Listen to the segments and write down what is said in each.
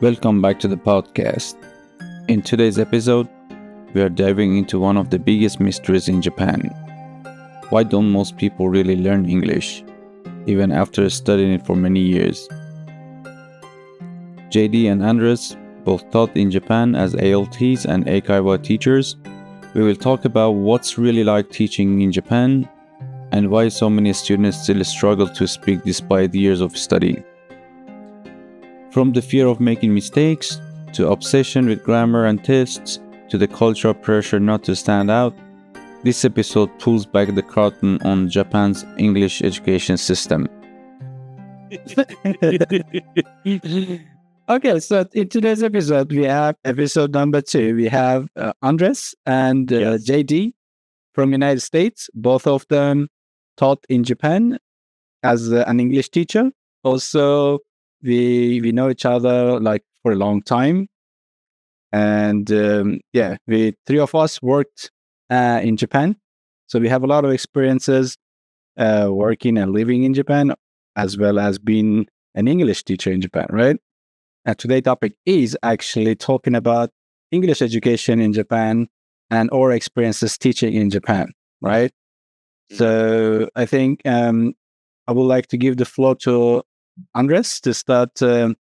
Welcome back to the podcast. In today's episode, we are diving into one of the biggest mysteries in Japan. Why don't most people really learn English, even after studying it for many years? JD and Andres, both taught in Japan as ALTs and Eikaiwa teachers, we will talk about what's really like teaching in Japan and why so many students still struggle to speak despite years of study. From the fear of making mistakes, to obsession with grammar and tests, to the cultural pressure not to stand out, this episode pulls back the curtain on Japan's English education system. Okay, so in today's episode, we have episode number 2. We have Andres and JD from United States. Both of them taught in Japan as an English teacher. Also, we know each other like for a long time. And we three of us worked in Japan. So we have a lot of experiences working and living in Japan, as well as being an English teacher in Japan, right? And today's topic is actually talking about English education in Japan and our experiences teaching in Japan, right? So I think I would like to give the floor to Andres to start telling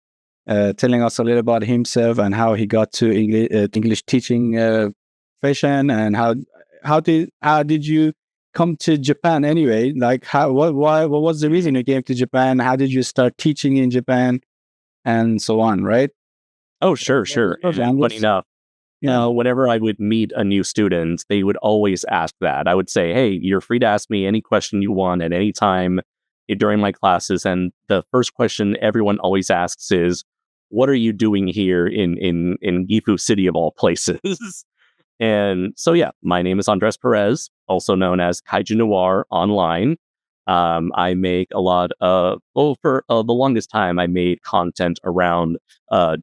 us a little about himself and how he got to English teaching profession, and how did you come to Japan anyway? Like what was the reason you came to Japan? How did you start teaching in Japan, and so on, right? Oh, sure. Funny enough, whenever I would meet a new student, they would always ask that. I would say, "Hey, you're free to ask me any question you want at any time during my classes." And the first question everyone always asks is, "What are you doing here in Gifu City of all places?" And so, my name is Andres Perez, also known as Kaiju Noir online. I make a lot of, for the longest time, I made content around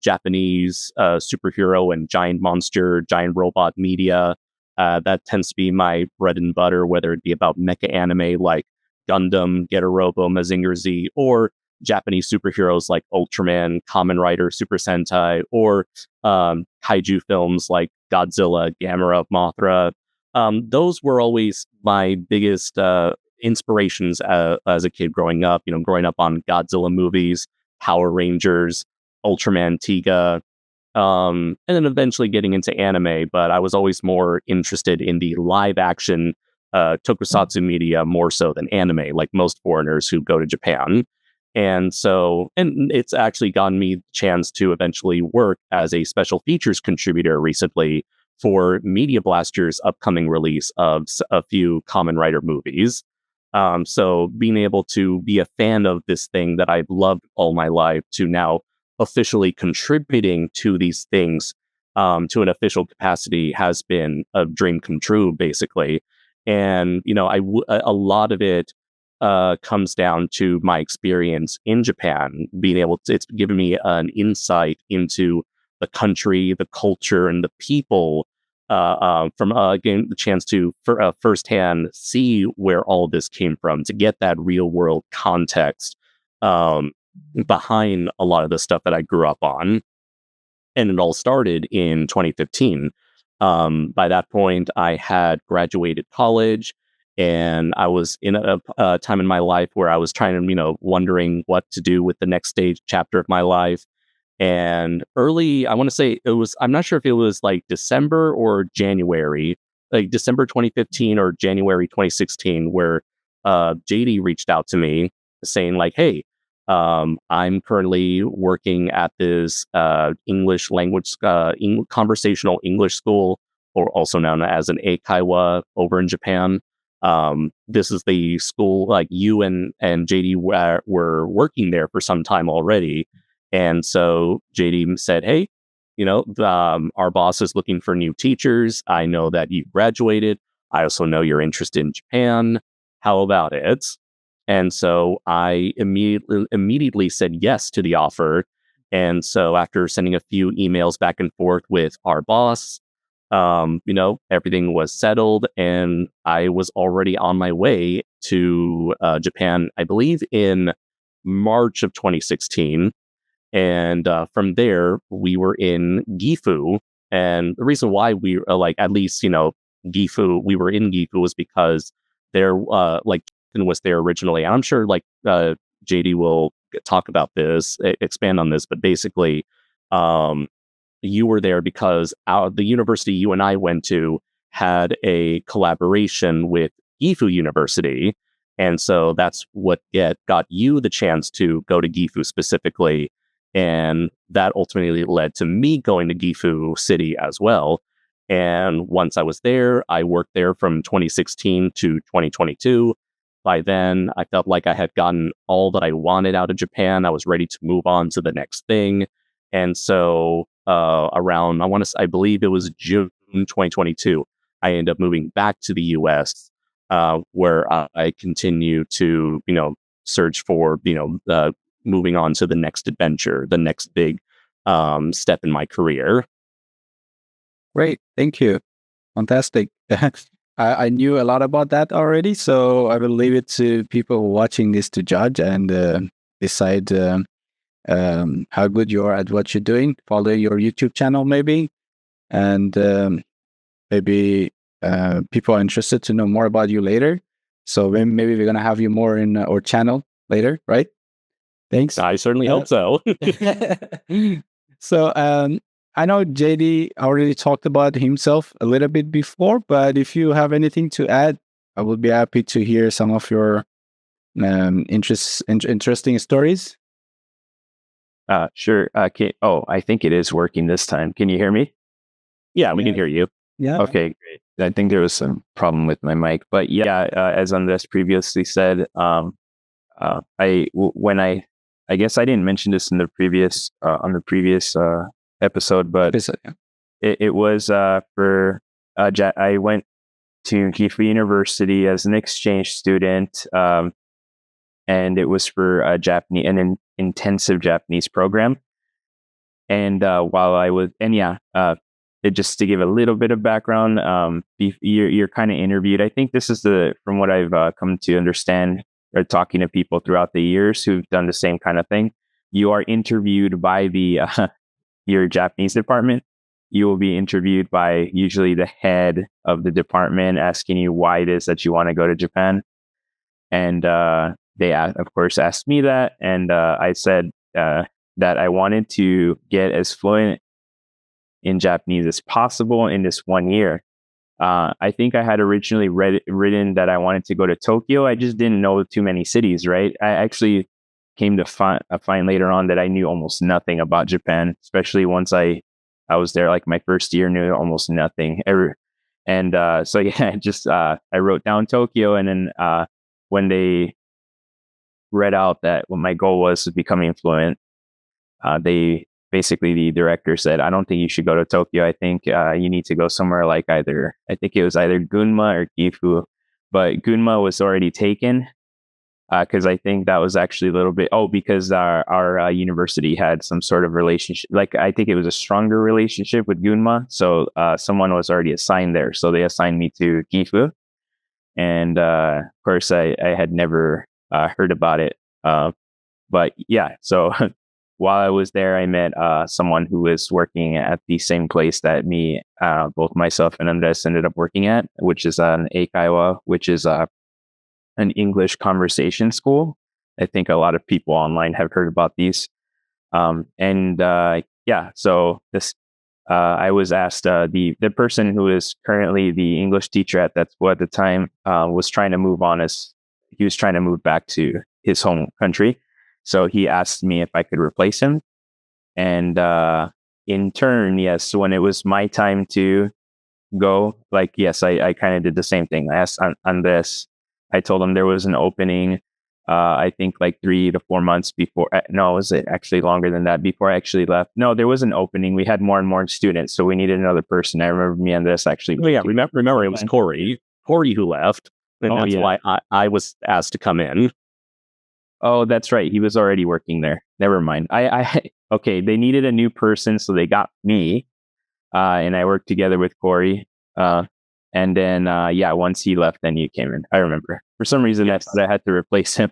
Japanese superhero and giant monster, giant robot media. That tends to be my bread and butter, whether it be about mecha anime like Gundam, Getter-Robo, Mazinger Z, or Japanese superheroes like Ultraman, Kamen Rider, Super Sentai, or kaiju films like Godzilla, Gamera, Mothra. Those were always my biggest inspirations as a kid growing up. Growing up on Godzilla movies, Power Rangers, Ultraman, Tiga, and then eventually getting into anime. But I was always more interested in the live action tokusatsu media more so than anime, like most foreigners who go to Japan. And it's actually gotten me the chance to eventually work as a special features contributor recently for Media Blaster's upcoming release of a few Kamen Rider movies. So being able to be a fan of this thing that I've loved all my life to now officially contributing to these things to an official capacity has been a dream come true, basically. And, a lot of it comes down to my experience in Japan, it's given me an insight into the country, the culture, and the people from getting the chance to firsthand see where all this came from, to get that real world context behind a lot of the stuff that I grew up on. And it all started in 2015. By that point, I had graduated college, and I was in a time in my life where I was trying to, wondering what to do with the next stage chapter of my life. And early, I want to say I'm not sure if it was like December or January, like December 2015 or January 2016, where JD reached out to me saying like, "Hey, I'm currently working at this English language, conversational English school, or also known as an Eikaiwa over in Japan. This is the school, like you and JD were working there for some time already." And so JD said, "Hey, our boss is looking for new teachers. I know that you graduated. I also know you're interested in Japan. How about it?" And so I immediately said yes to the offer. And so after sending a few emails back and forth with our boss, everything was settled, and I was already on my way to Japan, I believe in March of 2016. And from there, we were in Gifu. And the reason why we at least, Gifu, we were in Gifu was because there, was there originally. And I'm sure JD will talk about this, expand on this, but basically, you were there because the university you and I went to had a collaboration with Gifu University. And so that's what got you the chance to go to Gifu specifically. And that ultimately led to me going to Gifu City as well. And once I was there, I worked there from 2016 to 2022. By then, I felt like I had gotten all that I wanted out of Japan. I was ready to move on to the next thing. And so around, I believe it was June 2022, I ended up moving back to the US, where I continue to, search for, moving on to the next adventure, the next big step in my career. Great. Thank you. Fantastic. I knew a lot about that already, so I will leave it to people watching this to judge and decide how good you are at what you're doing. Follow your YouTube channel maybe, and maybe people are interested to know more about you later. So maybe we're going to have you more in our channel later, right? Thanks. I certainly hope so. So I know JD already talked about himself a little bit before, but if you have anything to add, I would be happy to hear some of your interesting stories. Sure. I think it is working this time. Can you hear me? Yeah, we can hear you. Yeah. Okay, great. I think there was some problem with my mic, but yeah, as Andres previously said, I guess I didn't mention this in the previous on the previous episode, but it was for I went to Gifu University as an exchange student, and it was for an intensive Japanese program. And while I was, just to give a little bit of background, you're kind of interviewed. I think this is from what I've come to understand, or talking to people throughout the years who've done the same kind of thing. You are interviewed by your Japanese department. You will be interviewed by usually the head of the department, asking you why it is that you want to go to Japan. And they, of course, asked me that. And I said that I wanted to get as fluent in Japanese as possible in this 1 year. I think I had originally written that I wanted to go to Tokyo. I just didn't know too many cities, right? I actually came to find later on that I knew almost nothing about Japan, especially once I was there, like my first year, knew almost nothing ever. And so yeah, I wrote down Tokyo, and then when they read out that what my goal was becoming fluent, the director said, I don't think you should go to Tokyo. I think you need to go somewhere like I think it was either Gunma or Gifu, but Gunma was already taken because I think that was actually a little bit, because our university had some sort of relationship. Like, I think it was a stronger relationship with Gunma. So someone was already assigned there. So they assigned me to Gifu. And of course, I had never heard about it. But yeah, so while I was there, I met someone who was working at the same place that both myself and Andres ended up working at, which is an Eikaiwa, which is an English conversation school. I think a lot of people online have heard about these. So this, I was asked, the person who is currently the English teacher at that school at the time was trying to move on, as he was trying to move back to his home country. So he asked me if I could replace him. And in turn, yes, when it was my time to go, yes, I kind of did the same thing. I asked Andres. I told him there was an opening, I think 3 to 4 months before. No, was it actually longer than that, before I actually left? No, there was an opening. We had more and more students, so we needed another person. I remember me and Andres actually. Oh, yeah, remember it was Corey who left. And that's why I was asked to come in. Oh, that's right. He was already working there. Never mind. Okay, they needed a new person, so they got me, and I worked together with Corey. And then, once he left, then you came in. I remember. For some reason, I thought I had to replace him.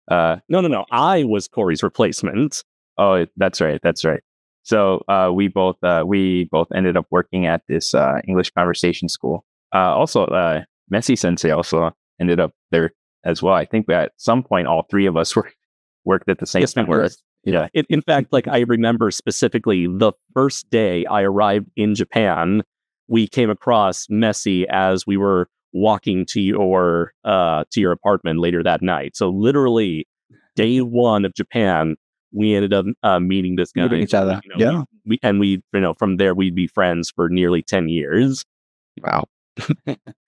No. I was Corey's replacement. Oh, that's right. That's right. So we both ended up working at this English conversation school. Also, Messi Sensei also ended up there as well. I think at some point all three of us worked at the same time. Yeah. In fact, like I remember specifically the first day I arrived in Japan, we came across Messi as we were walking to your apartment later that night. So literally, day one of Japan, we ended up meeting this guy. Meeting each other. From there we'd be friends for nearly 10 years. Wow.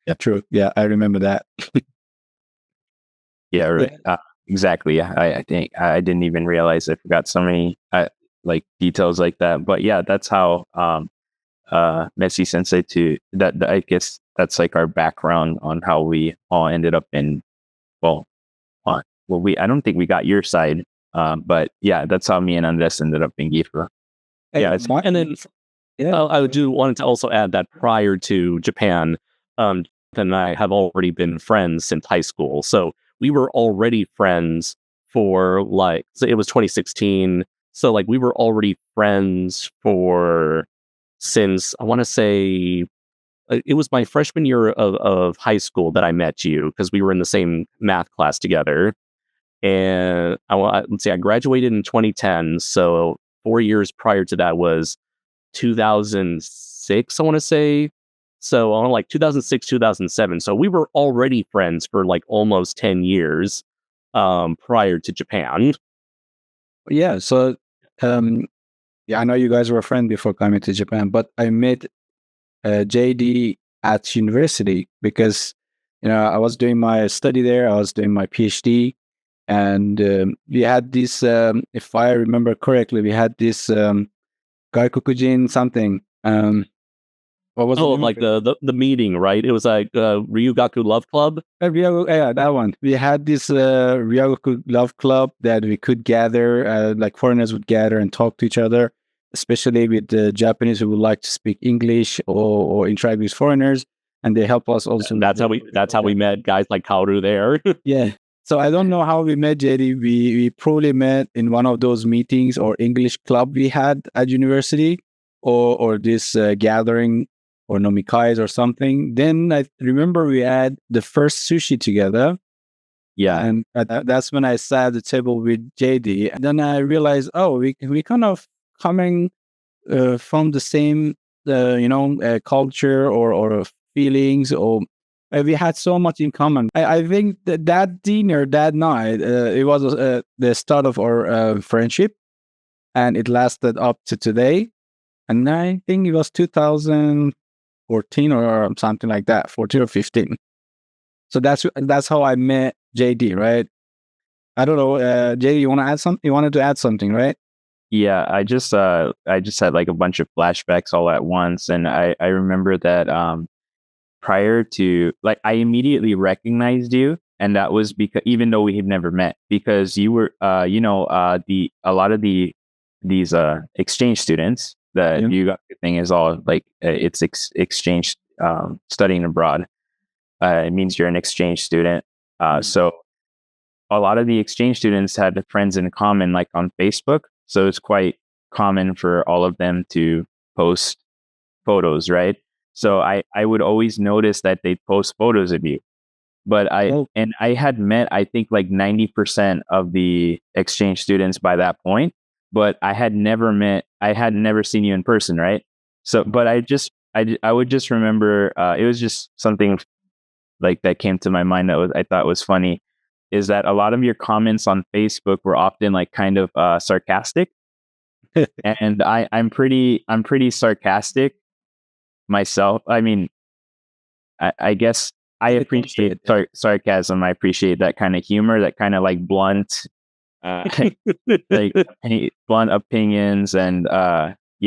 Yeah, true. Yeah, I remember that. Yeah, right. Exactly. I think I didn't even realize I forgot so many like details like that. But yeah, that's how Messi Sensei that I guess that's like our background on how we all ended up in. I don't think we got your side, but yeah, that's how me and Andres ended up in Gifu. Yeah, and then I do wanted to also add that prior to Japan, Jonathan and I have already been friends since high school. So we were already friends for so it was 2016. So like we were already friends since I want to say it was my freshman year of high school that I met you because we were in the same math class together. And let's see, I graduated in 2010. So 4 years prior to that was 2006, I want to say. So on like 2006, 2007. So we were already friends for like almost 10 years prior to Japan. Yeah. So, I know you guys were friends before coming to Japan, but I met JD at university because, I was doing my study there. I was doing my PhD. And we had this, if I remember correctly, we had this Gaikokujin something. What was like the meeting, right? It was like Ryugaku Love Club. Yeah, that one. We had this Ryugaku Love Club that we could gather, like foreigners would gather and talk to each other, especially with the Japanese who would like to speak English or interact with foreigners, and they help us also. That's how we met guys like Kaoru there. Yeah. So I don't know how we met, JD. We probably met in one of those meetings or English club we had at university, or this gathering or nomikais or something. Then I remember we had the first sushi together. Yeah, and that's when I sat at the table with JD. And then I realized, we kind of coming from the same, culture or feelings or. We had so much in common. I think that dinner that night, it was the start of our friendship, and it lasted up to today. And I think it was 2014 or something like that, 14 or 15. So that's how I met JD, right? I don't know, JD, you want to add something? You wanted to add something, right? Yeah, I just had like a bunch of flashbacks all at once, and I remember that prior to, like, I immediately recognized you, and that was because even though we had never met, because you were a lot of these exchange students. The Ryugaku thing is all like it's exchange studying abroad. It means you're an exchange student. So a lot of the exchange students had friends in common, like on Facebook. So it's quite common for all of them to post photos, right? So I would always notice that they post photos of you. But I had met, I think, like 90% of the exchange students by that point, but I had never seen you in person, right? So, but I would just remember, it was just something like that came to my mind that I thought was funny, is that a lot of your comments on Facebook were often like kind of sarcastic. And I'm pretty sarcastic myself. I mean, I guess I appreciate sarcasm. I appreciate that kind of humor, that kind of like blunt, like blunt opinions, and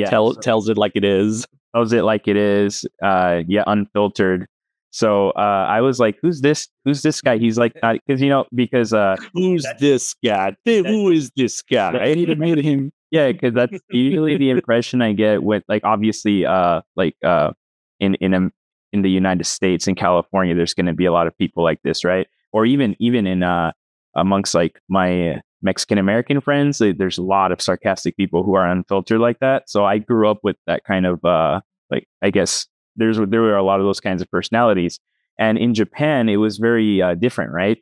tells it like it is. Tells it like it is. Unfiltered. So I was like, "Who's this? Who's this guy?" He's like, because who's this guy? Who is this guy? I need to meet him. Yeah, because that's usually the impression I get with, like, obviously, in the United States, in California, there's going to be a lot of people like this, right? Or even in amongst like my Mexican American friends, there's a lot of sarcastic people who are unfiltered like that. So I grew up with that kind of I guess there were a lot of those kinds of personalities. And in Japan, it was very different, right?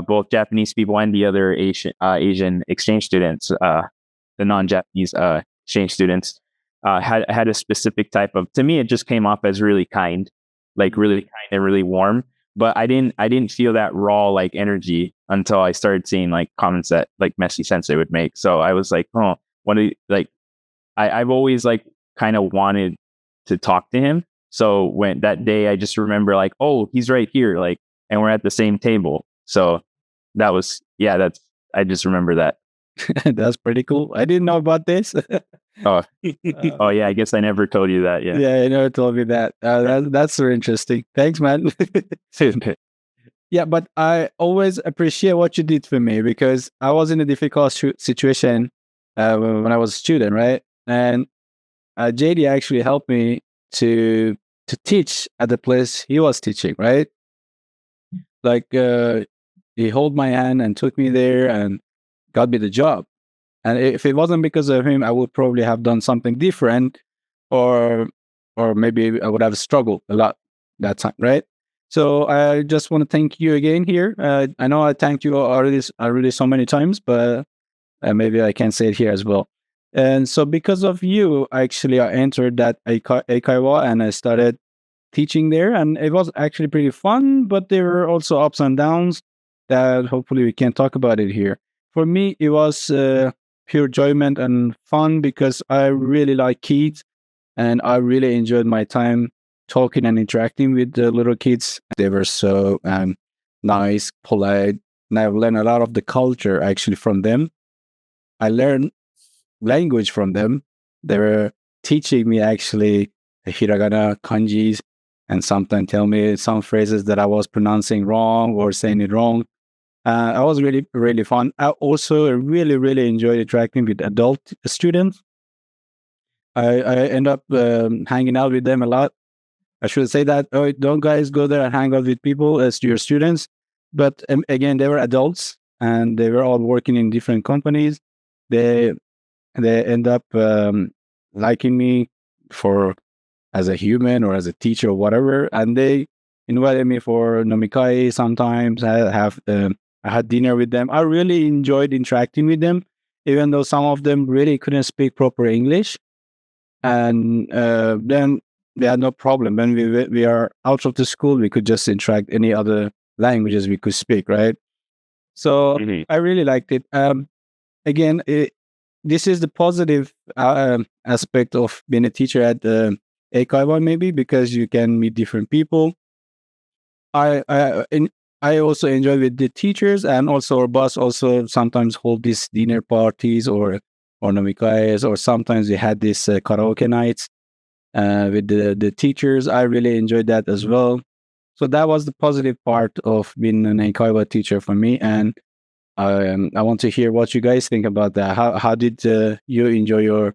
Both Japanese people and the other Asian exchange students, the non-Japanese exchange students, had a specific type of. To me, it just came off as really kind, like really kind and really warm. But I didn't feel that raw like energy until I started seeing like comments that like Messi Sensei would make. So I was like, oh, what do you, like? I've always like kind of wanted to talk to him. So when that day, I just remember like, oh, he's right here, like, and we're at the same table. So that was, I just remember that. That's pretty cool. I didn't know about this. Oh, oh yeah. I guess I never told you that. Yeah. Yeah, you never told me that. That's so interesting. Thanks, man. Yeah, but I always appreciate what you did for me because I was in a difficult situation when I was a student, right? And JD actually helped me to teach at the place he was teaching, right? Like he held my hand and took me there and got me the job. And if it wasn't because of him, I would probably have done something different, or maybe I would have struggled a lot that time, right? So I just want to thank you again here. I know I thanked you already so many times, but maybe I can say it here as well. And so because of you, actually, I entered that Eikaiwa and I started teaching there. And it was actually pretty fun, but there were also ups and downs that hopefully we can talk about it here. For me, it was pure enjoyment and fun because I really like kids and I really enjoyed my time talking and interacting with the little kids. They were so nice, polite, and I've learned a lot of the culture actually from them. I learned language from them. They were teaching me actually hiragana, kanjis, and sometimes tell me some phrases that I was pronouncing wrong or saying it wrong. It was really, really fun. I also really, really enjoyed interacting with adult students. I end up hanging out with them a lot. I should say that, oh, don't guys go there and hang out with people as your students. But again, they were adults and they were all working in different companies. They end up liking me as a human or as a teacher or whatever. And they invited me for nomikai sometimes. I had dinner with them. I really enjoyed interacting with them, even though some of them really couldn't speak proper English. And then we had no problem. When we are out of the school, we could just interact any other languages we could speak, right? So I really liked it. Again, this is the positive aspect of being a teacher at Eikaiwa, maybe, because you can meet different people. I also enjoy with the teachers, and also our boss also sometimes hold these dinner parties or nomikai, or sometimes we had these karaoke nights with the teachers. I really enjoyed that as well. So that was the positive part of being an Eikaiwa teacher for me, and I want to hear what you guys think about that. How did you enjoy your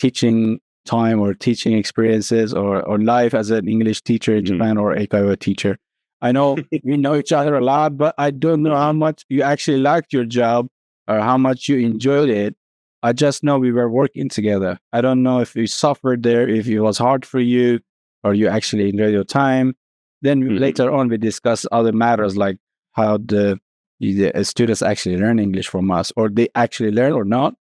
teaching time or teaching experiences or life as an English teacher in Japan or Eikaiwa teacher? I know we know each other a lot, but I don't know how much you actually liked your job or how much you enjoyed it. I just know we were working together. I don't know if you suffered there, if it was hard for you, or you actually enjoyed your time. Then later on, we discuss other matters like how the students actually learn English from us, or they actually learn or not.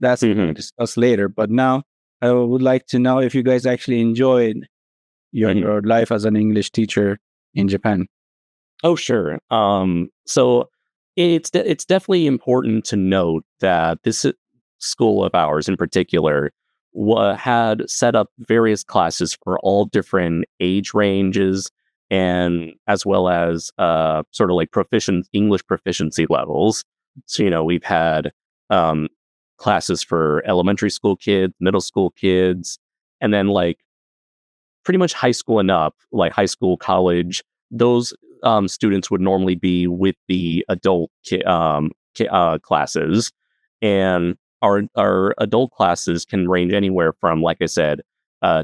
That's we'll discuss later. But now I would like to know if you guys actually enjoyed your life as an English teacher in Japan. Oh, sure. So it's definitely important to note that this school of ours in particular had set up various classes for all different age ranges, and as well as sort of like English proficiency levels. So, we've had classes for elementary school kids, middle school kids, and then like pretty much high school and up, like high school, college. Those students would normally be with the adult classes, and our adult classes can range anywhere from, like I said,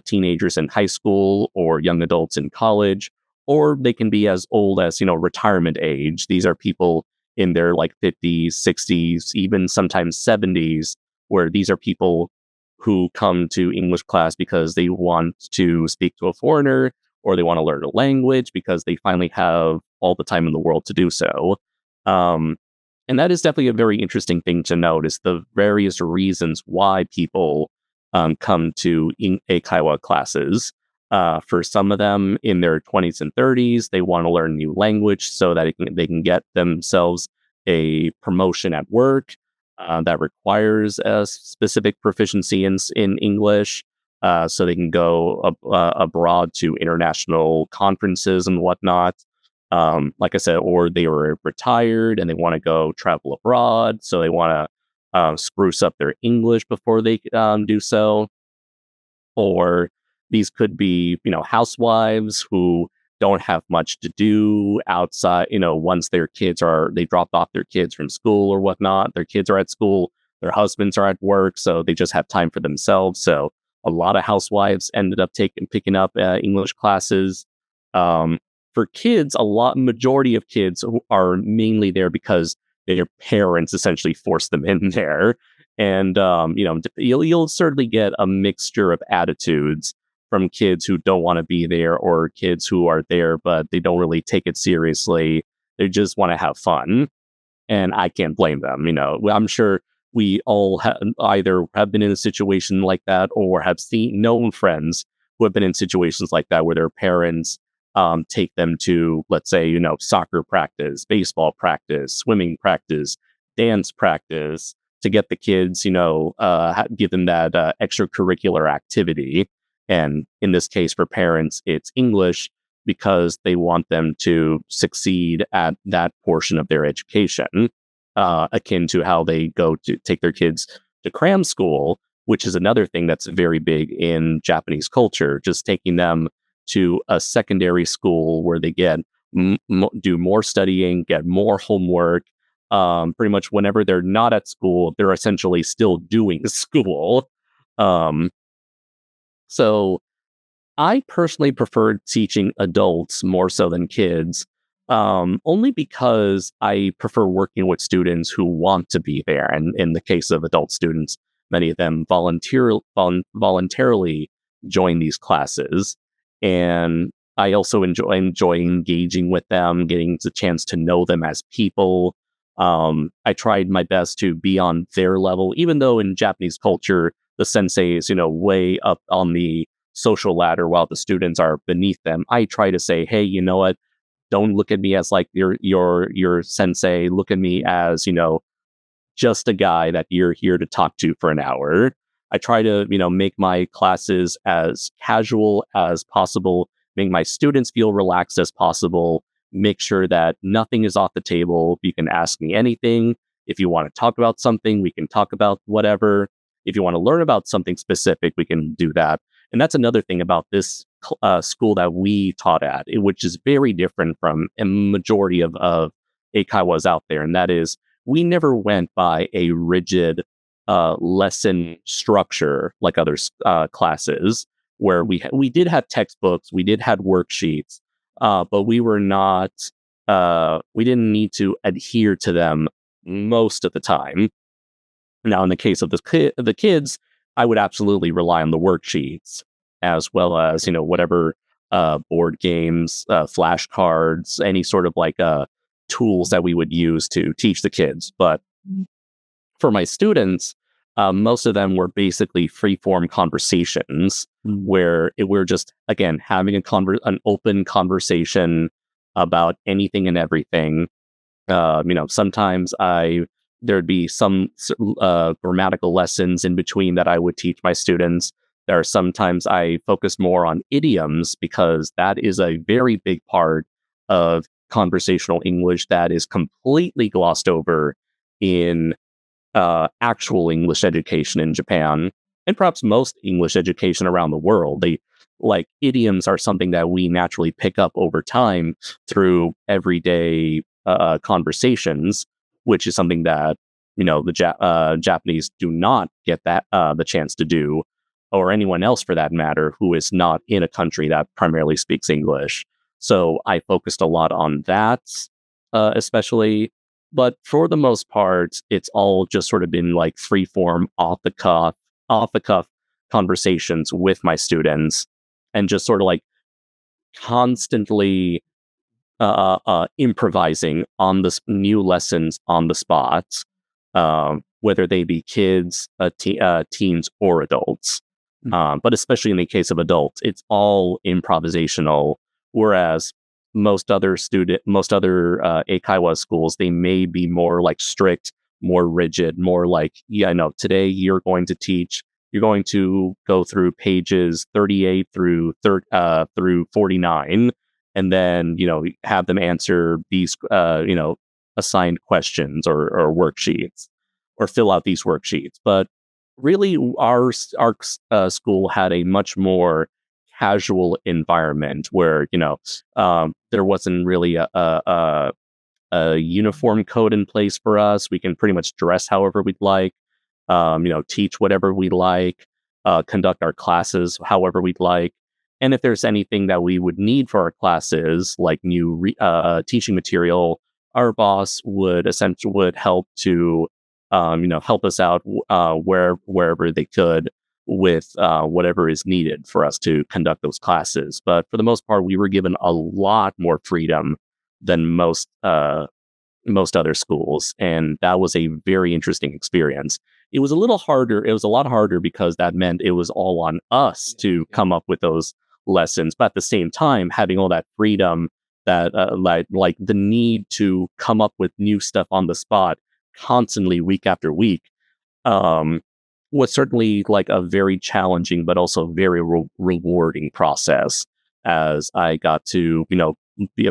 teenagers in high school or young adults in college, or they can be as old as retirement age. These are people in their like 50s, 60s, even sometimes 70s, where these are people who come to English class because they want to speak to a foreigner or they want to learn a language because they finally have all the time in the world to do so. And that is definitely a very interesting thing to note, is the various reasons why people come to Eikaiwa classes. For some of them in their 20s and 30s, they want to learn a new language so that they can get themselves a promotion at work that requires a specific proficiency in English, so they can go abroad to international conferences and whatnot. Like I said, or they were retired and they want to go travel abroad, so they want to spruce up their English before they do so. Or these could be, housewives who don't have much to do outside, once they dropped off their kids from school or whatnot. Their kids are at school, their husbands are at work, so they just have time for themselves. So a lot of housewives ended up picking up English classes. For kids, majority of kids are mainly there because their parents essentially forced them in there. And, you'll certainly get a mixture of attitudes from kids who don't want to be there, or kids who are there, but they don't really take it seriously. They just want to have fun. And I can't blame them. I'm sure we all either have been in a situation like that or have known friends who have been in situations like that where their parents take them to, let's say, soccer practice, baseball practice, swimming practice, dance practice, to get the kids, give them that extracurricular activity. And in this case, for parents, it's English because they want them to succeed at that portion of their education, akin to how they go to take their kids to cram school, which is another thing that's very big in Japanese culture, just taking them to a secondary school where they get do more studying, get more homework. Pretty much whenever they're not at school, they're essentially still doing school. So I personally prefer teaching adults more so than kids, only because I prefer working with students who want to be there. And in the case of adult students, many of them voluntarily join these classes. And I also enjoy engaging with them, getting the chance to know them as people. I tried my best to be on their level, even though in Japanese culture, the sensei is, way up on the social ladder while the students are beneath them. I try to say, hey, you know what? Don't look at me as like your sensei. Look at me as, just a guy that you're here to talk to for an hour. I try to, make my classes as casual as possible, make my students feel relaxed as possible, make sure that nothing is off the table. You can ask me anything. If you want to talk about something, we can talk about whatever. If you want to learn about something specific, we can do that. And that's another thing about this school that we taught at, which is very different from a majority of Eikaiwas out there. And that is, we never went by a rigid lesson structure like other classes, where we did have textbooks, we did have worksheets, but we didn't need to adhere to them most of the time. Now, in the case of the kids, I would absolutely rely on the worksheets, as well as, whatever board games, flashcards, any sort of like tools that we would use to teach the kids. But for my students, most of them were basically free-form conversations where we're just, again, having an open conversation about anything and everything. Sometimes there'd be some grammatical lessons in between that I would teach my students. There are sometimes I focus more on idioms, because that is a very big part of conversational English that is completely glossed over in actual English education in Japan, and perhaps most English education around the world. Idioms are something that we naturally pick up over time through everyday conversations, which is something that the Japanese do not get the chance to do, or anyone else for that matter who is not in a country that primarily speaks English. So I focused a lot on that, especially. But for the most part, it's all just sort of been like free form, off the cuff conversations with my students, and just sort of like constantly improvising on the new lessons on the spot, whether they be kids, teens, or adults. But especially in the case of adults, it's all improvisational. Whereas most other Eikaiwa schools, they may be more like strict, more rigid, more like, today you're going to go through pages 38 through 49, and then, have them answer these, assigned questions or worksheets, or fill out these worksheets. But really, our school had a much more casual environment where, there wasn't really a uniform code in place for us. We can pretty much dress however we'd like, teach whatever we like, conduct our classes however we'd like. And if there's anything that we would need for our classes, like new teaching material, our boss would help to, help us out wherever they could with whatever is needed for us to conduct those classes. But for the most part, we were given a lot more freedom than most other schools, and that was a very interesting experience. It was a lot harder because that meant it was all on us to come up with those lessons, but at the same time, having all that freedom, that like the need to come up with new stuff on the spot constantly, week after week, was certainly like a very challenging but also very rewarding process, as I got to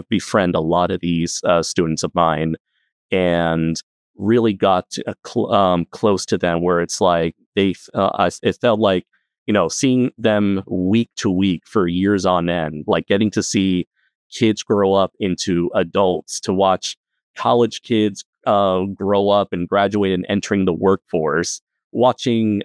befriend a lot of these students of mine, and really got to, close to them, where it's like it felt like, seeing them week to week for years on end, like getting to see kids grow up into adults, to watch college kids grow up and graduate and entering the workforce, watching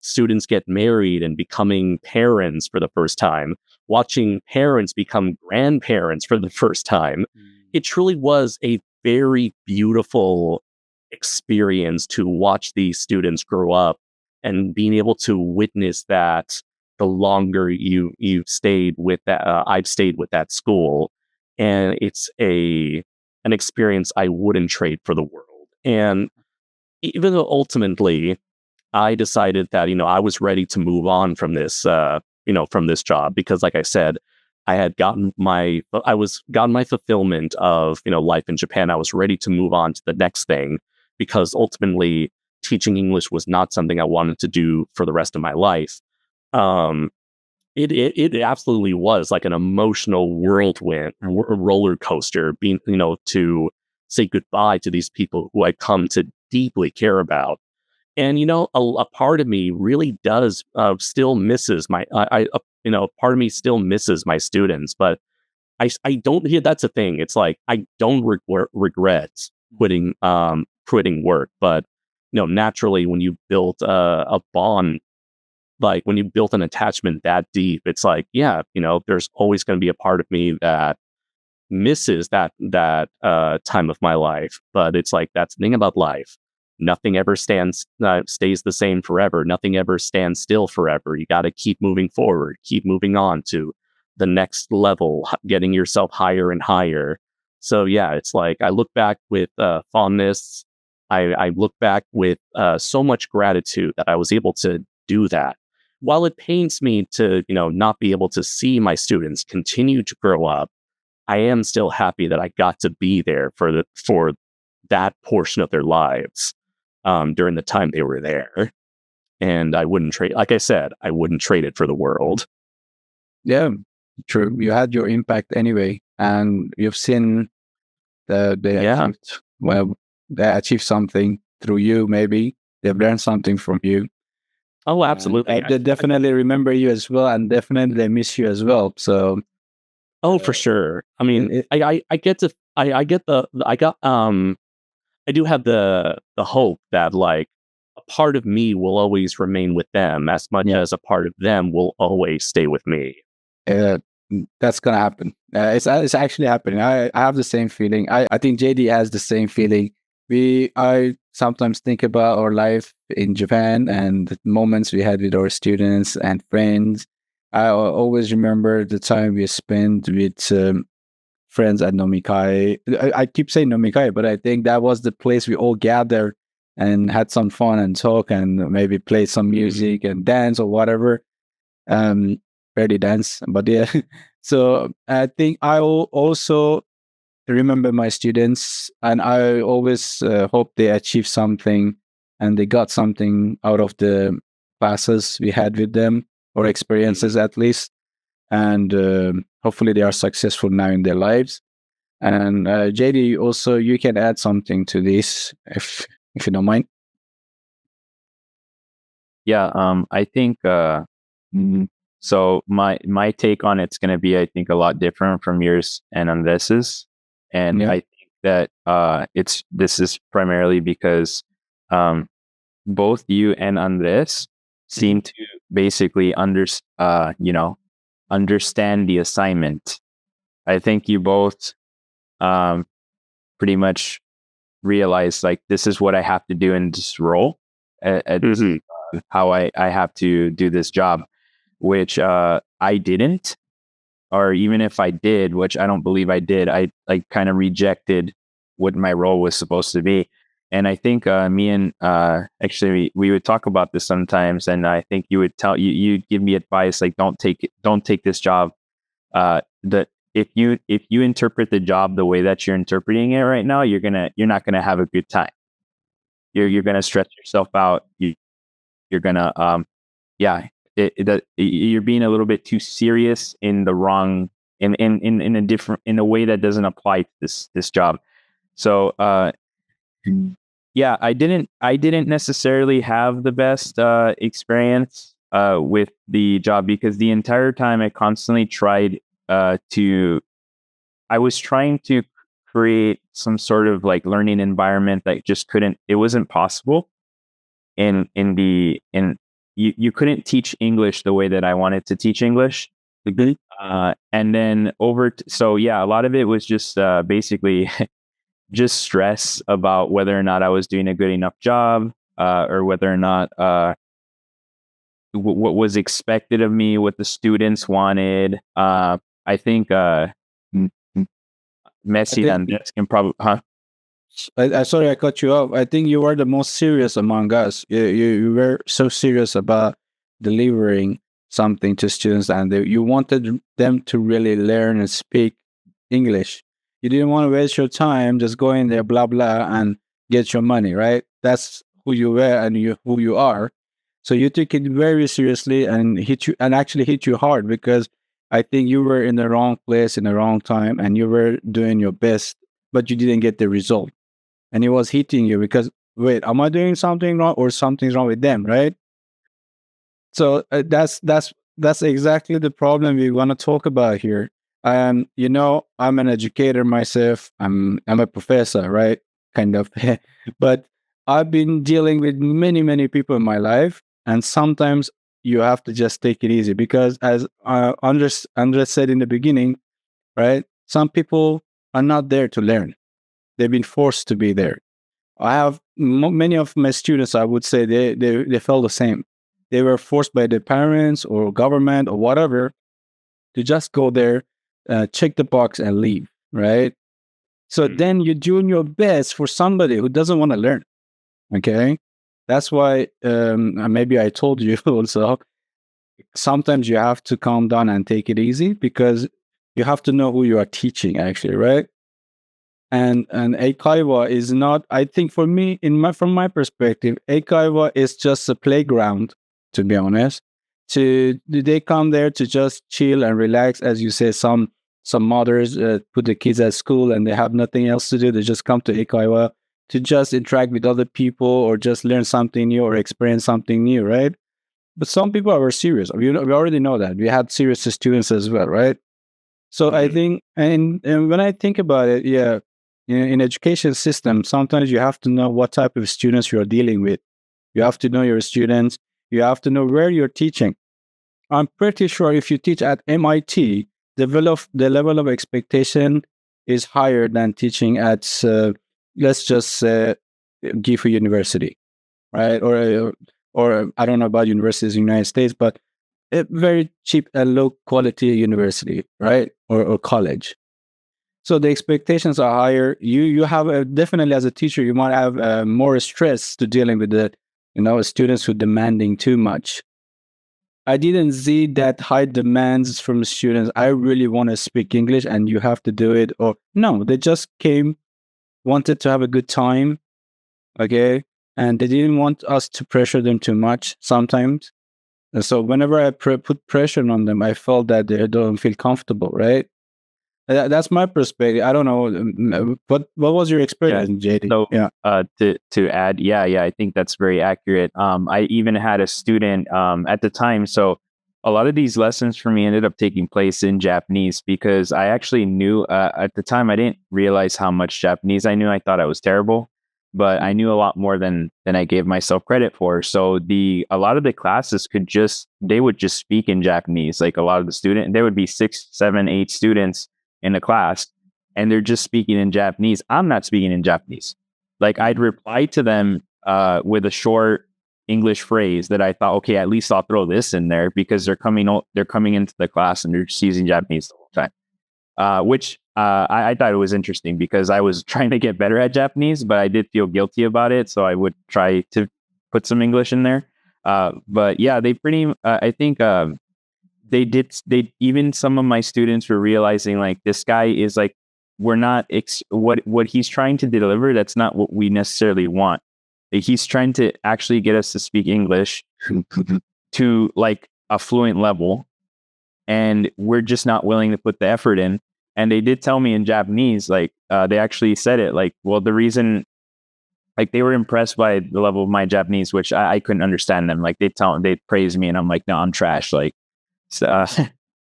students get married and becoming parents for the first time, watching parents become grandparents for the first time. It truly was a very beautiful experience to watch these students grow up, and being able to witness that the longer you've stayed with that, I've stayed with that school, and it's an experience I wouldn't trade for the world. And even though ultimately I decided that, I was ready to move on from this, from this job, because like I said, I had gotten my fulfillment of, life in Japan. I was ready to move on to the next thing, because ultimately teaching English was not something I wanted to do for the rest of my life. It absolutely was like an emotional whirlwind, roller coaster, being, to say goodbye to these people who I come to deeply care about. And, a part of me really does still misses part of me still misses my students, but I don't hear, that's a thing. It's like, I don't regret quitting work, but, naturally, when you build a bond, like when you built an attachment that deep, it's like, yeah, there's always going to be a part of me that misses that time of my life. But it's like, that's the thing about life. Nothing ever stays the same forever. Nothing ever stands still forever. You got to keep moving forward, keep moving on to the next level, getting yourself higher and higher. So yeah, it's like, I look back with fondness. I look back with so much gratitude that I was able to do that. While it pains me to, not be able to see my students continue to grow up, I am still happy that I got to be there for that portion of their lives during the time they were there. And I wouldn't trade, like I said, I wouldn't trade it for the world. Yeah, true. You had your impact anyway, and you've seen they achieved something through you. Maybe they've learned something from you. Oh, absolutely. They definitely remember you as well, and definitely they miss you as well. So, for sure. I mean, I do have the hope that like a part of me will always remain with them, as much as a part of them will always stay with me. that's gonna happen. It's actually happening. I have the same feeling. I think JD has the same feeling. I sometimes think about our life in Japan and the moments we had with our students and friends. I always remember the time we spent with friends at Nomikai. I keep saying Nomikai, but I think that was the place we all gathered and had some fun and talk and maybe play some music and dance or whatever. Barely dance, but yeah. So I think I also remember my students, and I always hope they achieve something and they got something out of the classes we had with them, or experiences at least. And hopefully they are successful now in their lives. And JD, also you can add something to this if you don't mind. Yeah, I think so. My take on it's going to be, I think, a lot different from yours and Andres's, and I think that this is primarily because both you and Andres seem to basically understand the assignment. I think you both pretty much realize, like, this is what I have to do in this role. How I have to do this job, which I didn't, or even if I did, which I don't believe I did, I kind of rejected what my role was supposed to be. And I think me and actually we would talk about this sometimes, and I think you'd give me advice like, don't take this job. That if you interpret the job the way that you're interpreting it right now, you're not gonna have a good time. You're gonna stress yourself out. You're gonna you're being a little bit too serious in the wrong in a way that doesn't apply to this job. So I didn't necessarily have the best experience with the job, because the entire time I constantly tried I was trying to create some sort of like learning environment that just it wasn't possible. You couldn't teach English the way that I wanted to teach English. And then a lot of it was just basically just stress about whether or not I was doing a good enough job, or whether or not what was expected of me, what the students wanted. I think Messi and this can probably, sorry, I cut you off. I think you were the most serious among us. You were so serious about delivering something to students, and you wanted them to really learn and speak English. You didn't want to waste your time just going there, blah blah, and get your money, right? That's who you were and who you are. So you took it very seriously and actually hit you hard, because I think you were in the wrong place in the wrong time, and you were doing your best, but you didn't get the result. And it was hitting you because, wait, am I doing something wrong, or something's wrong with them, right? So that's exactly the problem we want to talk about here. I'm an educator myself. I'm a professor, right? Kind of, but I've been dealing with many people in my life, and sometimes you have to just take it easy, because as Andres said in the beginning, right? Some people are not there to learn; they've been forced to be there. I have many of my students, I would say they felt the same. They were forced by their parents or government or whatever to just go there, check the box and leave, right? So then you're doing your best for somebody who doesn't want to learn, okay? That's why maybe I told you also, sometimes you have to calm down and take it easy, because you have to know who you are teaching, actually, right? And Eikaiwa is not, I think for me, from my perspective, Eikaiwa is just a playground, to be honest. They come there to just chill and relax. As you say, some mothers put the kids at school and they have nothing else to do. They just come to Eikaiwa to just interact with other people, or just learn something new, or experience something new, right? But some people are serious. We already know that. We had serious students as well, right? So I think, and when I think about it, yeah, in education system, sometimes you have to know what type of students you're dealing with. You have to know your students. You have to know where you're teaching. I'm pretty sure if you teach at MIT, the level of expectation is higher than teaching at, let's just say, Gifu University, right? Or I don't know about universities in the United States, but a very cheap and low quality university, right? Or college. So the expectations are higher. You have definitely, as a teacher, you might have more stress to dealing with the students who demanding too much. I didn't see that high demands from students. I really want to speak English, and you have to do it. Or no, they just came, wanted to have a good time, okay, and they didn't want us to pressure them too much sometimes. And so whenever I put pressure on them, I felt that they don't feel comfortable, right? That's my perspective. I don't know. What was your experience, JD? So, to add, I think that's very accurate. I even had a student at the time. So a lot of these lessons for me ended up taking place in Japanese because I actually knew at the time I didn't realize how much Japanese I knew. I thought I was terrible, but I knew a lot more than I gave myself credit for. So a lot of the classes they would just speak in Japanese. Like a lot of the students, there would be 6, 7, 8 students in a class, and they're just speaking in Japanese. I'm not speaking in Japanese. Like I'd reply to them with a short English phrase that I thought, okay, at least I'll throw this in there because they're coming into the class and they're just using Japanese the whole time. Which I thought it was interesting because I was trying to get better at Japanese, but I did feel guilty about it. So I would try to put some English in there. But yeah, they I think even some of my students were realizing like this guy is like, we're not what he's trying to deliver. That's not what we necessarily want. Like, he's trying to actually get us to speak English to like a fluent level. And we're just not willing to put the effort in. And they did tell me in Japanese, like they actually said it like, well, the reason, like they were impressed by the level of my Japanese, which I couldn't understand them. Like they praise me and I'm like, no, I'm trash. Like,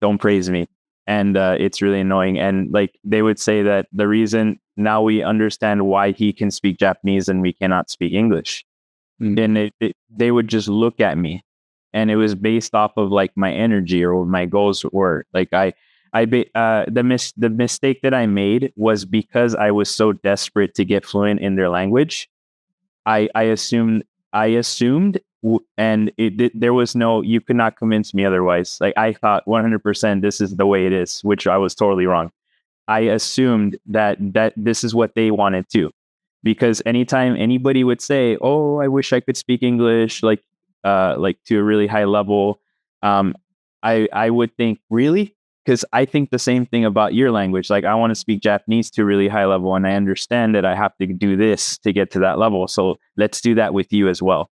don't praise me. And it's really annoying. And like they would say that the reason now we understand why he can speak Japanese and we cannot speak English. And they would just look at me, and it was based off of like my energy or what my goals were. Like the mistake that I made was because I was so desperate to get fluent in their language. I assumed, and there was no, you could not convince me otherwise. Like I thought 100% this is the way it is, which I was totally wrong. I assumed that this is what they wanted too, because anytime anybody would say, "Oh, I wish I could speak English," like to a really high level, I would think, really? Because I think the same thing about your language. Like I want to speak Japanese to a really high level, and I understand that I have to do this to get to that level. So let's do that with you as well.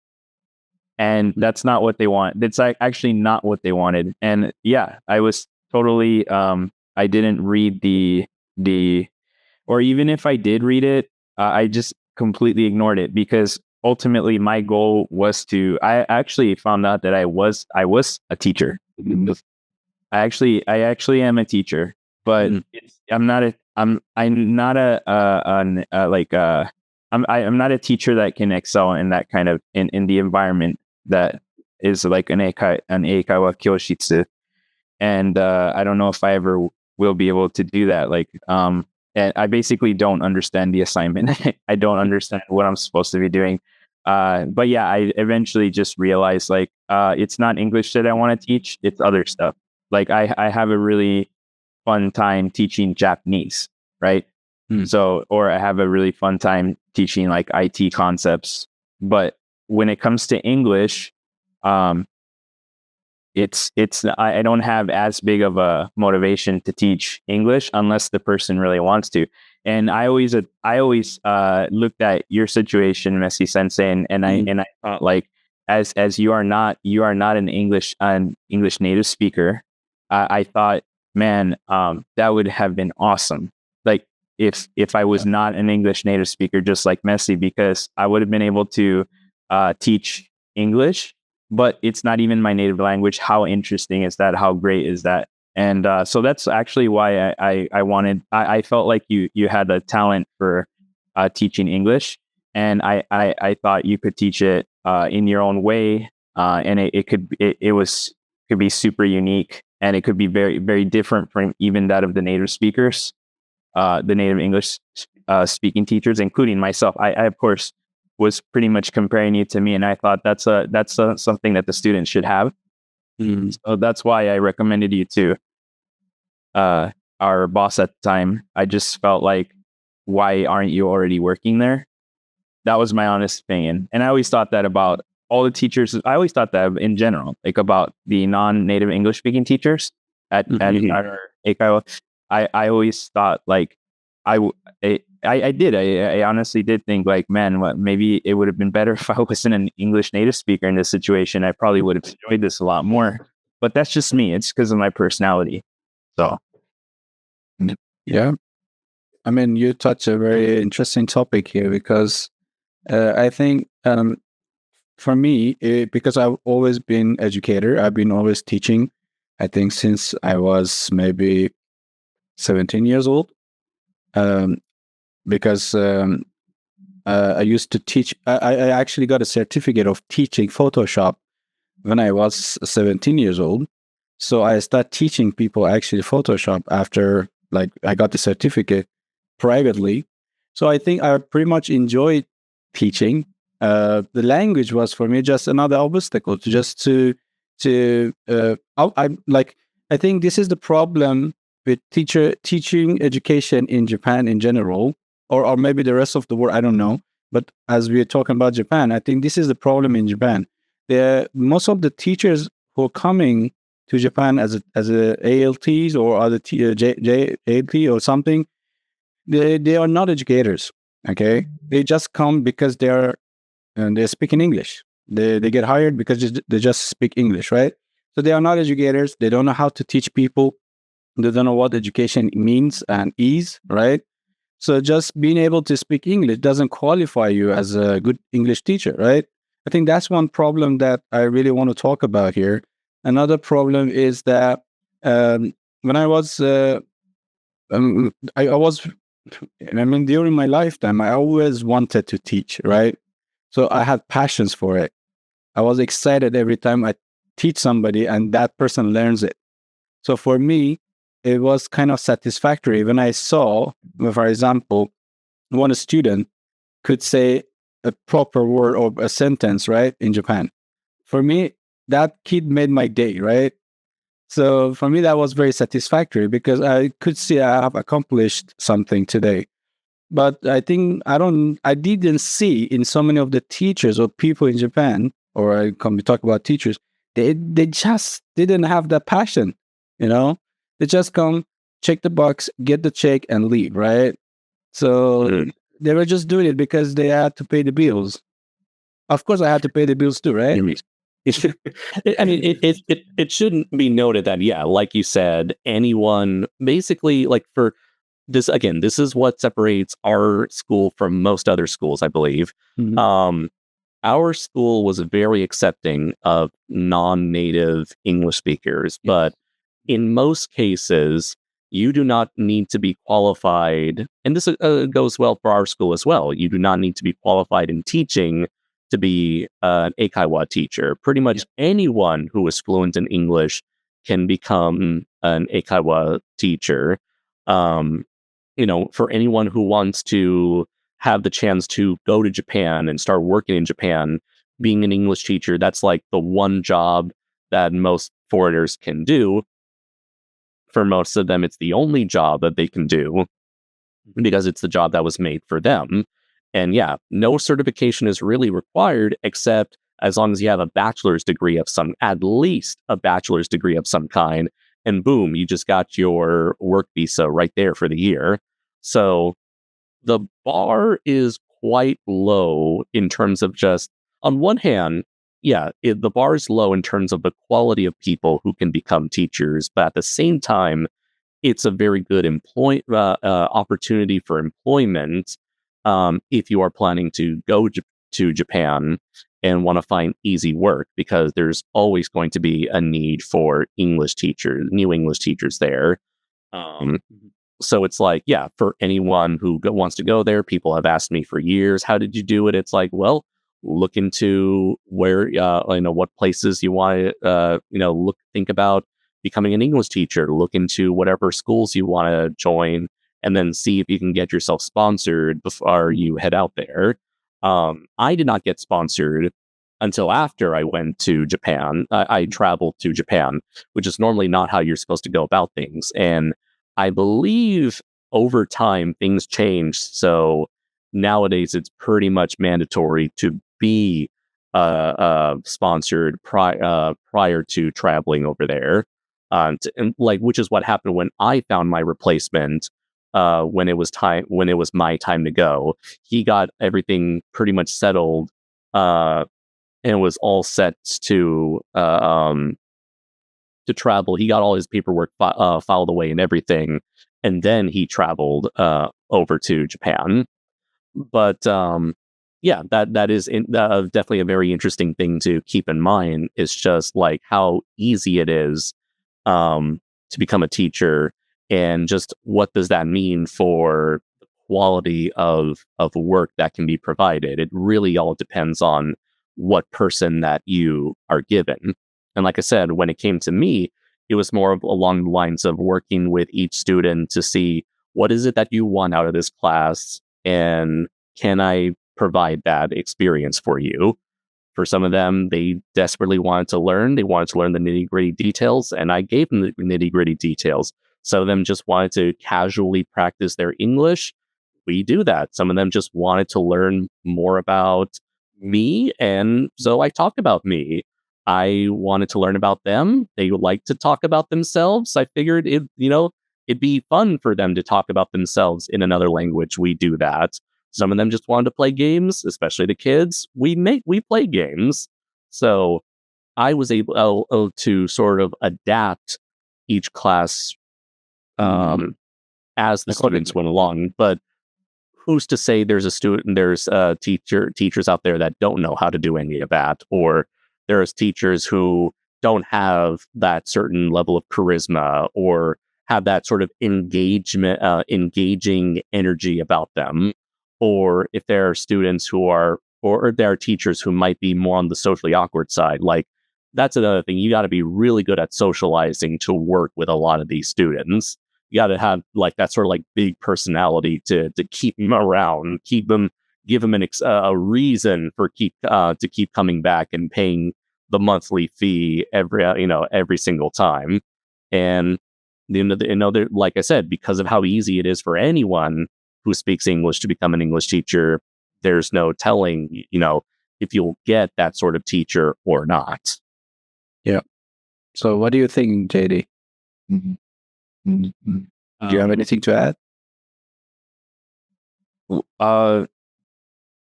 And that's not what they want. That's actually not what they wanted. And yeah, I was totally, I didn't read or even if I did read it, I just completely ignored it because ultimately my goal was I actually found out that I was a teacher. I actually am a teacher, but I'm not a teacher that can excel in that kind of in the environment that is like an Eikaiwa Kyoshitsu. And I don't know if I ever will be able to do that. Like and I basically don't understand the assignment. I don't understand what I'm supposed to be doing. But yeah, I eventually just realized like it's not English that I want to teach, it's other stuff. Like I have a really fun time teaching Japanese, right? So, or I have a really fun time teaching like IT concepts. But when it comes to English, I don't have as big of a motivation to teach English unless the person really wants to. And I always looked at your situation, Messi Sensei, and I thought like as you are not an English native speaker. I thought, man, that would have been awesome. Like if I was not an English native speaker, just like Messi, because I would have been able to teach English, but it's not even my native language. How interesting is that? How great is that? And so that's actually why I felt like you had a talent for teaching English, and I thought you could teach it in your own way, and it could be super unique and it could be very, very different from even that of the native speakers, the native English speaking teachers, including myself. I of course was pretty much comparing you to me, and I thought that's something that the students should have. So that's why I recommended you to our boss at the time. I just felt like, why aren't you already working there? That was my honest opinion. And I always thought that about all the teachers. I always thought that in general, like about the non-native English speaking teachers at our Eikaiwa. I always thought like, I honestly did think like, man, maybe it would have been better if I wasn't an English native speaker in this situation. I probably would have enjoyed this a lot more. But that's just me. It's because of my personality. So, yeah. I mean, you touch a very interesting topic here because I think for me, because I've always been educator, I've been always teaching, I think since I was maybe 17 years old. Because I used to teach, I actually got a certificate of teaching Photoshop when I was 17 years old. So I started teaching people actually Photoshop after like I got the certificate privately. So I think I pretty much enjoyed teaching. The language was for me just another obstacle I think this is the problem with teaching education in Japan in general, or maybe the rest of the world, I don't know. But as we're talking about Japan, I think this is the problem in Japan. Most of the teachers who are coming to Japan as ALTs or other ALT or something, they are not educators. Okay, they just come because they're speaking English. They get hired because they just speak English, right? So they are not educators. They don't know how to teach people. They don't know what education means and is, right? So just being able to speak English doesn't qualify you as a good English teacher, right? I think that's one problem that I really want to talk about here. Another problem is that when I was, during my lifetime, I always wanted to teach, right? So I had passions for it. I was excited every time I teach somebody and that person learns it. So for me, it was kind of satisfactory when I saw, for example, one student could say a proper word or a sentence, right, in Japan. For me, that kid made my day, right? So for me, that was very satisfactory because I could see I have accomplished something today. But I think I didn't see in so many of the teachers or people in Japan, or I can talk about teachers, they just didn't have that passion, you know? They just come, check the box, get the check, and leave, right? So they were just doing it because they had to pay the bills. Of course, I had to pay the bills too, right? I mean, it shouldn't be noted that, yeah, like you said, anyone basically, like for this, again, this is what separates our school from most other schools, I believe. Our school was very accepting of non-native English speakers, but in most cases, you do not need to be qualified, and this goes well for our school as well. You do not need to be qualified in teaching to be an Eikaiwa teacher. Pretty much anyone who is fluent in English can become an Eikaiwa teacher. For anyone who wants to have the chance to go to Japan and start working in Japan, being an English teacher, that's like the one job that most foreigners can do. For most of them, it's the only job that they can do because it's the job that was made for them. And yeah, no certification is really required except as long as you have a bachelor's degree of at least a bachelor's degree of some kind. And boom, you just got your work visa right there for the year. So the bar is quite low in terms of just, on one hand, the bar is low in terms of the quality of people who can become teachers, but at the same time, it's a very good opportunity for employment if you are planning to go to Japan and want to find easy work, because there's always going to be a need for English teachers, new English teachers there. So it's like, for anyone who wants to go there, people have asked me for years, how did you do it? It's like, well, look into where, what places you want to, think about becoming an English teacher. Look into whatever schools you want to join, and then see if you can get yourself sponsored before you head out there. I did not get sponsored until after I went to Japan. I traveled to Japan, which is normally not how you're supposed to go about things. And I believe over time things changed. So nowadays it's pretty much mandatory to be sponsored prior to traveling over there. And which is what happened when I found my replacement. When it was my time to go, he got everything pretty much settled, and it was all set to travel. He got all his paperwork filed away and everything, and then he traveled over to Japan. But yeah, that is definitely a very interesting thing to keep in mind. It's just like how easy it is to become a teacher. And just what does that mean for the quality of work that can be provided? It really all depends on what person that you are given. And like I said, when it came to me, it was more along the lines of working with each student to see what is it that you want out of this class, and can I provide that experience for you? For some of them, they desperately wanted to learn. They wanted to learn the nitty-gritty details, and I gave them the nitty-gritty details. Some of them just wanted to casually practice their English. We do that. Some of them just wanted to learn more about me, and so I talked about me. I wanted to learn about them. They would like to talk about themselves. I figured it'd be fun for them to talk about themselves in another language. We do that. Some of them just wanted to play games, especially the kids. We play games. So I was able to sort of adapt each class as the students went along. But who's to say there's teachers out there that don't know how to do any of that, or there's teachers who don't have that certain level of charisma or have that sort of engaging energy about them, or if there are students or there are teachers who might be more on the socially awkward side. Like, that's another thing. You got to be really good at socializing to work with a lot of these students. You got to have like that sort of like big personality to keep them around, give them a reason for to keep coming back and paying the monthly fee every single time. And like I said, because of how easy it is for anyone who speaks English to become an English teacher, there's no telling if you'll get that sort of teacher or not. Yeah. So what do you think, JD? Mm-hmm. Mm-hmm. Do you have anything to add?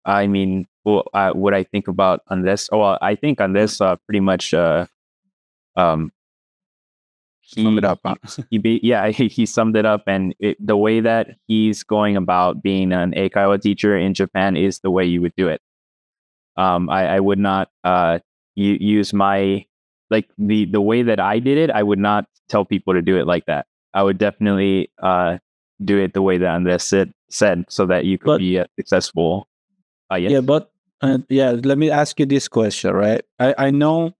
I mean, what I think about on this? Well, I think on this, pretty much, Sum it up. He summed it up, and the way that he's going about being an Eikaiwa teacher in Japan is the way you would do it. I would not use my the way that I did it. I would not tell people to do it like that. I would definitely do it the way that Andres said, so that you could be successful. Yes. Yeah, but let me ask you this question, right? I know.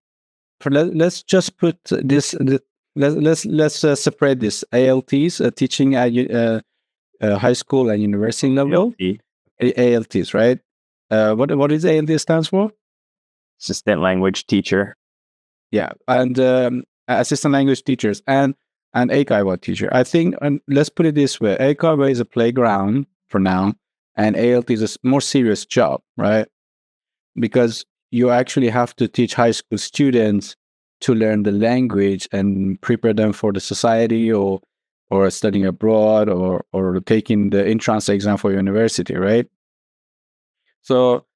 Let's just put this. Let's separate this. ALTs, teaching at high school and university level. ALTs, right? What is ALT stands for? Assistant language teacher. Yeah, and assistant language teachers and Eikaiwa teacher. I think, let's put it this way: Eikaiwa is a playground for now, and ALT is a more serious job, right? Because you actually have to teach high school students to learn the language and prepare them for the society, or studying abroad, or taking the entrance exam for university, right? So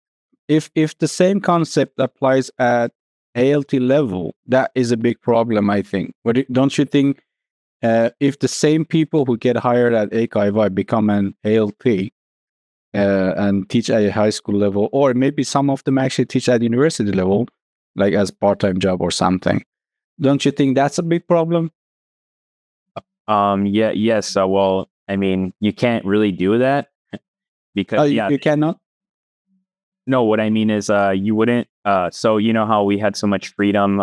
if the same concept applies at ALT level, that is a big problem, I think. Don't you think? If the same people who get hired at Eikaiwa become an ALT and teach at a high school level, or maybe some of them actually teach at university level, like as part-time job or something, don't you think that's a big problem? Yes. Well, I mean, you can't really do that because you cannot. No, what I mean is, you wouldn't. So you know how we had so much freedom.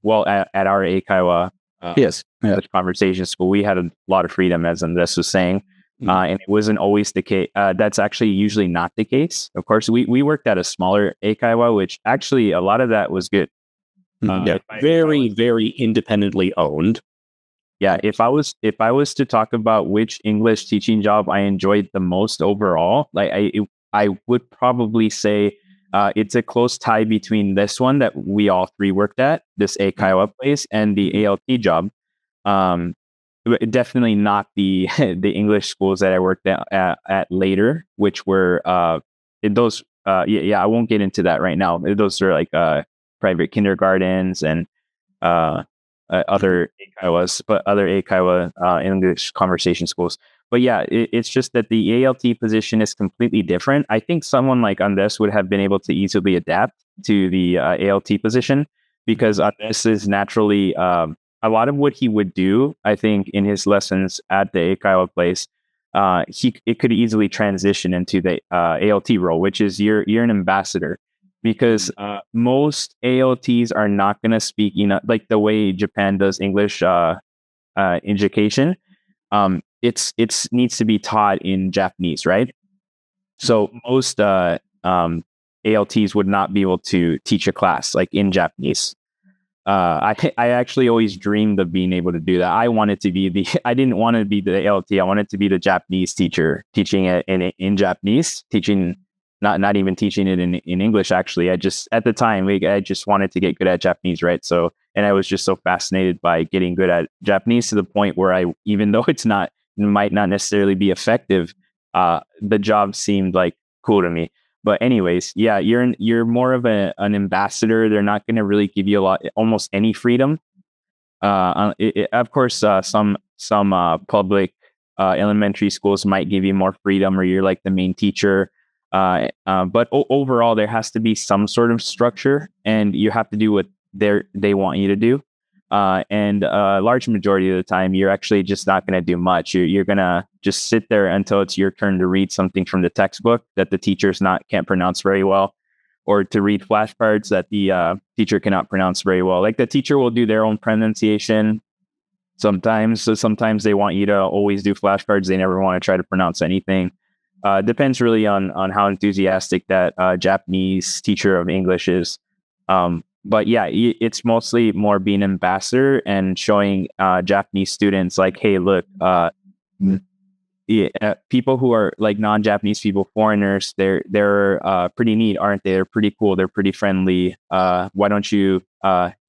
Well, at our Eikaiwa, Yes. Yeah. Conversation school, we had a lot of freedom, as Andres was saying. And it wasn't always the case. That's actually usually not the case. Of course, we worked at a smaller Eikaiwa, which actually a lot of that was good. Very, very independently owned. Yeah, if I was to talk about which English teaching job I enjoyed the most overall, I would probably say it's a close tie between this one that we all three worked at, this Eikaiwa place, and the ALT job. Definitely not the the English schools that I worked at later, which were those. I won't get into that right now. Those are like private kindergartens and other Eikaiwa English conversation schools. But yeah, it's just that the ALT position is completely different. I think someone like Andres would have been able to easily adapt to the ALT position, because Andres is naturally a lot of what he would do, I think, in his lessons at the Eikaiwa place, it could easily transition into the ALT role, which is you're an ambassador, because most ALTs are not going to speak, like the way Japan does English education. It's needs to be taught in Japanese, right? So most ALTs would not be able to teach a class like in Japanese. I actually always dreamed of being able to do that. I didn't want to be the ALT. I wanted to be the Japanese teacher teaching it in Japanese, not even teaching it in English. Actually, at the time, I just wanted to get good at Japanese, right? So, and I was just so fascinated by getting good at Japanese to the point where even though it might not necessarily be effective, the job seemed like cool to me. But anyways, yeah, you're more of an ambassador. They're not going to really give you almost any freedom. Of course, some public elementary schools might give you more freedom, or you're like the main teacher. But overall, there has to be some sort of structure, and you have to do what they want you to do. And a large majority of the time, you're actually just not going to do much. You're going to just sit there until it's your turn to read something from the textbook that the teacher's can't pronounce very well, or to read flashcards that the teacher cannot pronounce very well. Like the teacher will do their own pronunciation sometimes. So sometimes they want you to always do flashcards. They never want to try to pronounce anything. Depends really on how enthusiastic that Japanese teacher of English is. But yeah, it's mostly more being ambassador and showing Japanese students like, hey, look, people who are like non-Japanese people, foreigners, they're pretty neat, aren't they? They're pretty cool. They're pretty friendly. Why don't you?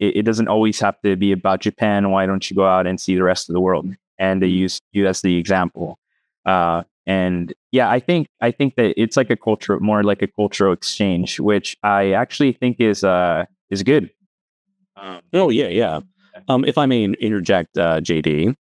It doesn't always have to be about Japan. Why don't you go out and see the rest of the world? And they use you as the example. And yeah, I think that it's like more like a cultural exchange, which I actually think is good. Yeah. If I may interject, JD,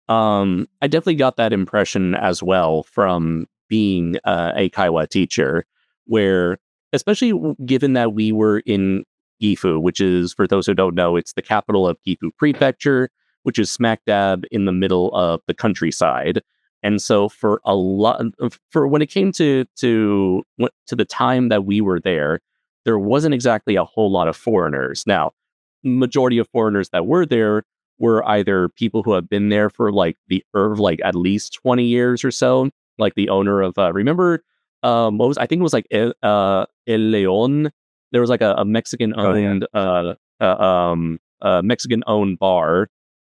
I definitely got that impression as well from being a Kaiwa teacher, where, especially given that we were in Gifu, which is, for those who don't know, it's the capital of Gifu Prefecture, which is smack dab in the middle of the countryside. And so for when it came to the time that we were there wasn't exactly a whole lot of foreigners. Now, majority of foreigners that were there were either people who have been there for like at least 20 years or so, like the owner of remember I think it was like El Leon. There was like a Mexican owned Mexican owned bar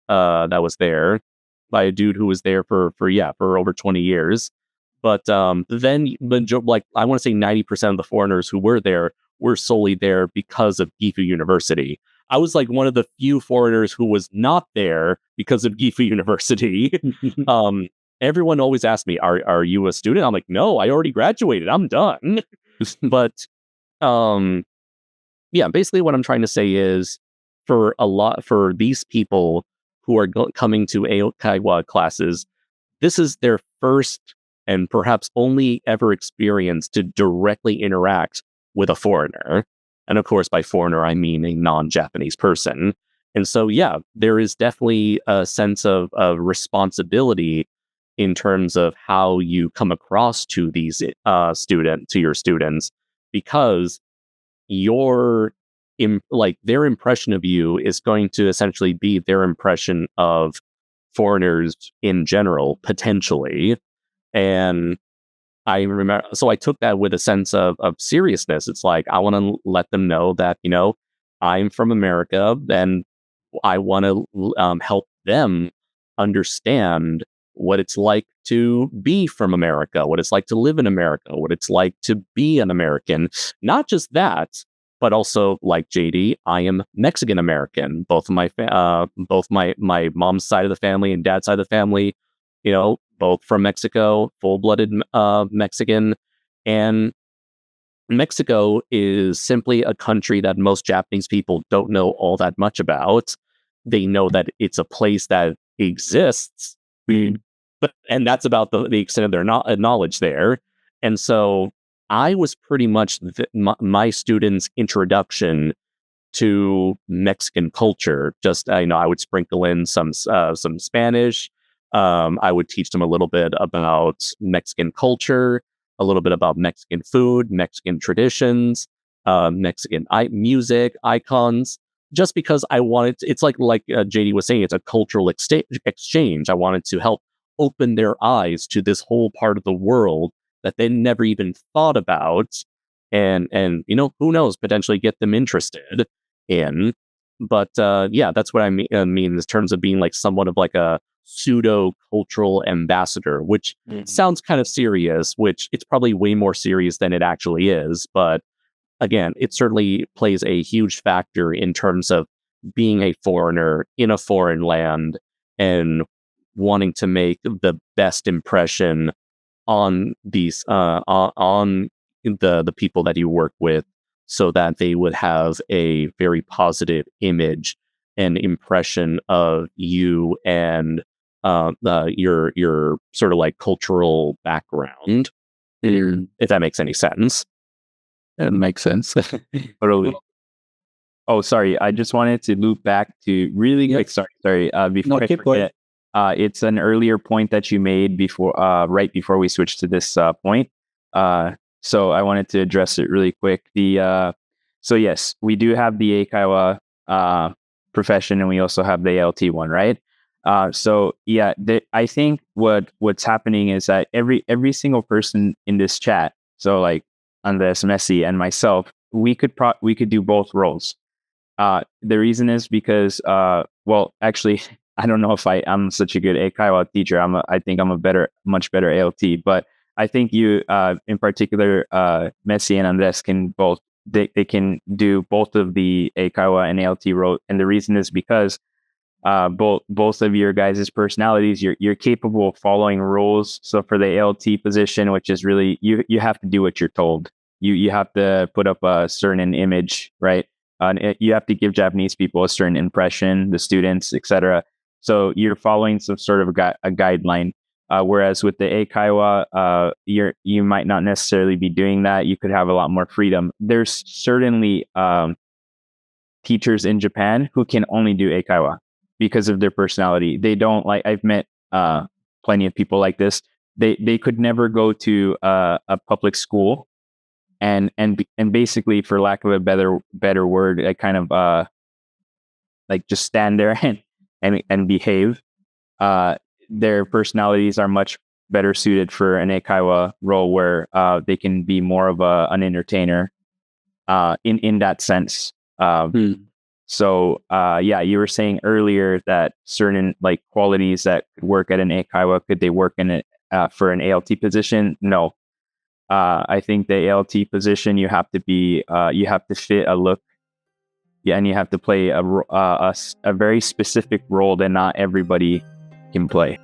that was there by a dude who was there for over 20 years. But then like I want to say 90% of the foreigners who were there were solely there because of Gifu University. I was like one of the few foreigners who was not there because of Gifu University. Everyone always asked me, are you a student? I'm like, no, I already graduated. I'm done. But basically what I'm trying to say is for these people who are coming to Eikaiwa classes, this is their first and perhaps only ever experience to directly interact with a foreigner. And of course, by foreigner, I mean a non-Japanese person. And so, yeah, there is definitely a sense of responsibility in terms of how you come across to these your students, because you're their impression of you is going to essentially be their impression of foreigners in general, potentially. And I remember, so I took that with a sense of seriousness. It's like, I want to let them know that, I'm from America, and I want to help them understand what it's like to be from America, what it's like to live in America, what it's like to be an American. Not just that, but also, like JD, I am Mexican American. Both my mom's side of the family and dad's side of the family, both from Mexico, full-blooded Mexican. And Mexico is simply a country that most Japanese people don't know all that much about. They know that it's a place that exists, and that's about the extent of their knowledge there. And so I was pretty much my students' introduction to Mexican culture. Just I would sprinkle in some Spanish. I would teach them a little bit about Mexican culture, a little bit about Mexican food, Mexican traditions, Mexican music, icons, just because I wanted it's like JD was saying, it's a cultural exchange. I wanted to help open their eyes to this whole part of the world that they never even thought about, and who knows, potentially get them interested in. But that's what I mean in terms of being like somewhat of like a pseudo cultural ambassador, which sounds kind of serious, which it's probably way more serious than it actually is. But again, it certainly plays a huge factor in terms of being a foreigner in a foreign land and wanting to make the best impression on these on the people that you work with, so that they would have a very positive image and impression of you and your sort of like cultural background, if that makes any sense. It makes sense. Totally. Oh, sorry. I just wanted to loop back to really quick. Sorry. Before I forget, it's an earlier point that you made before, right before we switched to this point. So I wanted to address it really quick. So yes, we do have the Eikaiwa profession, and we also have the ALT one, right? So yeah, I think what's happening is that every single person in this chat, so like Andres, Messi, and myself, we could do both roles. The reason is because, well, actually, I don't know if I'm such a good Eikaiwa teacher. I think I'm much better ALT, but I think you, in particular, Messi and Andres can both, they can do both of the Eikaiwa and ALT role. And the reason is because, both of your guys' personalities, you're capable of following rules. So for the ALT position, which is really, you have to do what you're told. You have to put up a certain image, right? You have to give Japanese people a certain impression, the students, etc. So you're following some sort of a guideline. Whereas with the Eikaiwa, you might not necessarily be doing that. You could have a lot more freedom. There's certainly teachers in Japan who can only do Eikaiwa because of their personality. They don't like. I've met plenty of people like this. They could never go to a public school. And basically, for lack of a better word, I kind of like just stand there and behave. Their personalities are much better suited for an Eikaiwa role, where they can be more of an entertainer in that sense. So yeah, you were saying earlier that certain like qualities that could work at an Eikaiwa, could they work in it for an ALT position? No. I think the ALT position, you have to fit a look, and you have to play a very specific role that not everybody can play.